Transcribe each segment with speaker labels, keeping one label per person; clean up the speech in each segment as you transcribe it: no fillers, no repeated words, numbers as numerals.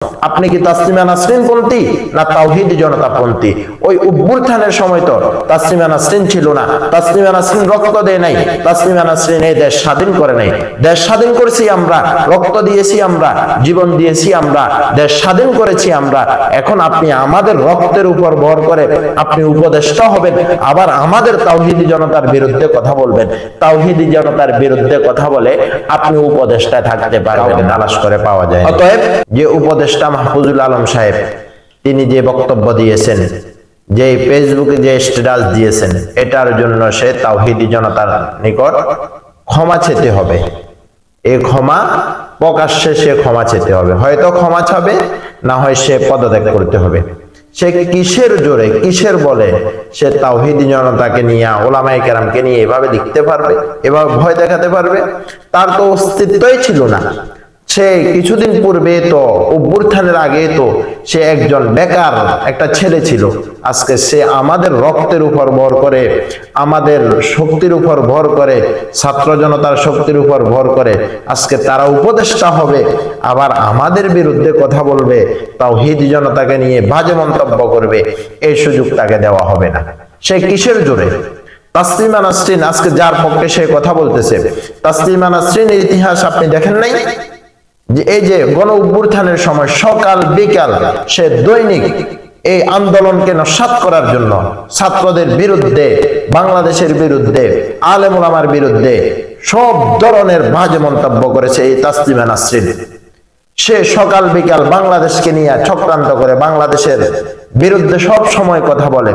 Speaker 1: আপনি কি তাসলিমা নাসরিন পন্থী না তাওহীদি জনতা পন্থী? ওই অভ্যুত্থানের সময় তো তাসলিমা নাসরিন ছিল না, তাসলিমা নাসরিন রক্ত দেয় নাই, তাসলিমা নাসরিন এই দেশ স্বাধীন করে নাই। দেশ স্বাধীন করেছি আমরা, রক্ত দিয়েছি আমরা, জীবন দিয়েছি আমরা, দেশ স্বাধীন করেছি আমরা। এখন আপনি আমাদের রক্তের উপর ভর করে আপনি উপদেষ্টা হবেন, আবার আমাদের তাওহীদি জনতার বিরুদ্ধে কথা বলবেন। তাওহীদি জনতার বিরুদ্ধে কথা বলে আপনি উপদেষ্টায় থাকতে পারবেন, তালাশ করে পাওয়া যায়। অতএব যে উপদেষ্টা মাহফুজুল আলম সাহেব তিনি যে বক্তব্য দিয়েছেন, যে ফেসবুকে যে স্ট্যাটাস দিয়েছেন, এটার জন্য সে তাওহীদি জনতার নিকট ক্ষমা চেতে হবে। এই ক্ষমা প্রকাশ্যে সে ক্ষমা চেতে হবে, হয়তো ক্ষমা চাবে, না হয় সে পদত্যাগ করতে হবে। সে কিসের জোরে, কিসের বলে সে তাওহীদি জনতাকে নিয়ে, ওলামায়ে কেরামকে নিয়ে এভাবে লিখতে পারবে, এভাবে ভয় দেখাতে পারবে? তার তো অস্তিত্বই ছিল না। সে কিছুদিন পূর্বে তো অভ্যুত্থানের আগে তো সে একজন বেকার একটা ছেলে ছিল। আজকে সে আমাদের রক্তের উপর ভর করে, আমাদের শক্তির উপর ভর করে, ছাত্র জনতার শক্তির উপর ভর করে আজকে তারা উপদেষ্টা হবে, আবার আমাদের বিরুদ্ধে কথা বলবে, তাওহীদি জনতাকে নিয়ে বাজে মন্তব্য করবে। এই সুযোগ তাকে দেওয়া হবে না। সে কিসের জোরে? তাসলিমা নাসরিন আজকে যার পক্ষে সে কথা বলতেছে, তাসলিমা নাসরিনের ইতিহাস আপনি দেখেন নাই? যে এই যে গণ অভ্যুত্থানের সময় সকাল বিকাল সে দৈনিক এই আন্দোলনকে নস্যাৎ করার জন্য, ছাত্রদের বিরুদ্ধে, বাংলাদেশের বিরুদ্ধে, আলেম ওলামার বিরুদ্ধে সব ধরনের বাজে মন্তব্য করেছে এই তাসলিমা নাসরিন। সে সকাল বিকাল বাংলাদেশকে নিয়ে চক্রান্ত করে, বাংলাদেশের বিরুদ্ধে সব সময় কথা বলে।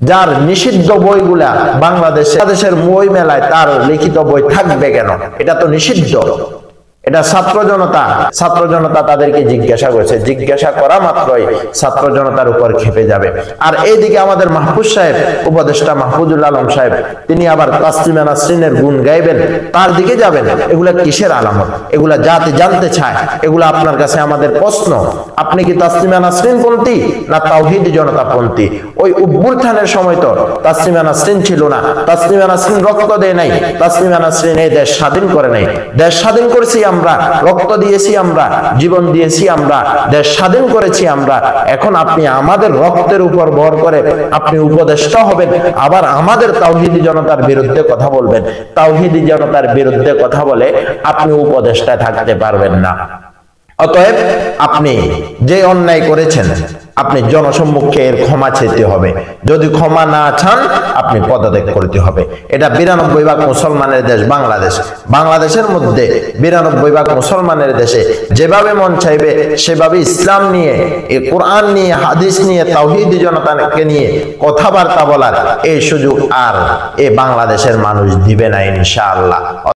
Speaker 1: যার নিষিদ্ধ বইগুলা বাংলাদেশের বই মেলায় তার লিখিত বই থাকবে কেন? এটা তো নিষিদ্ধ। এটা ছাত্র জনতা তাদেরকে জিজ্ঞাসা করেছে, জিজ্ঞাসা করা মাত্রই ছাত্র জনতার উপর খেপে যাবে। আর এইদিকে আমাদের মাহফুজ সাহেব, উপদেষ্টা মাহফুজুল আলম সাহেব, তিনি আবার তাসলিমা নাসরিনের গুণ গাইবেন, তার দিকে যাবেন। এগুলা কিসের আলামত? এগুলা জাতি জানতে চায়। এগুলা আপনার কাছে আমাদের প্রশ্ন। আপনি কি তাসলিমা নাসরিন পন্থী না তাওহীদি জনতা পন্থী? ওই অভ্যুত্থানের সময় তো তাসলিমা নাসরিন ছিল না, তাসলিমা নাসরিন রক্ত দেয় নাই, তাসলিমা নাসরিন এই দেশ স্বাধীন করে নাই। দেশ স্বাধীন করেছি আমরা, রক্ত দিয়েছি আমরা, জীবন দিয়েছি আমরা, দেশ স্বাধীন করেছি আমরা। এখন আপনি আমাদের রক্তের উপর ভর করে আপনি উপদেষ্টা হবেন, আবার আমাদের তাওহীদি জনতার বিরুদ্ধে কথা বলবেন। তাওহীদি জনতার বিরুদ্ধে কথা বলে আপনি উপদেষ্টায় থাকতে পারবেন না। অতএব আপনি যে অন্যায় করেছেন আপনি জনসম্মুখে এর ক্ষমা চেতে হবে। যদি ক্ষমা না চান আপনি পদত্যাগ করতে হবে। এটা 92 ভাগ মুসলমানের দেশ বাংলাদেশ। বাংলাদেশের মধ্যে 92 ভাগ মুসলমানের দেশে যেভাবে মন চাইবে সেভাবে ইসলাম নিয়ে, কোরআন নিয়ে, হাদিস নিয়ে, তাওহীদি জনতাকে নিয়ে কথাবার্তা বলার এই সুযোগ আর এই বাংলাদেশের মানুষ দিবে না ইনশাআল্লাহ।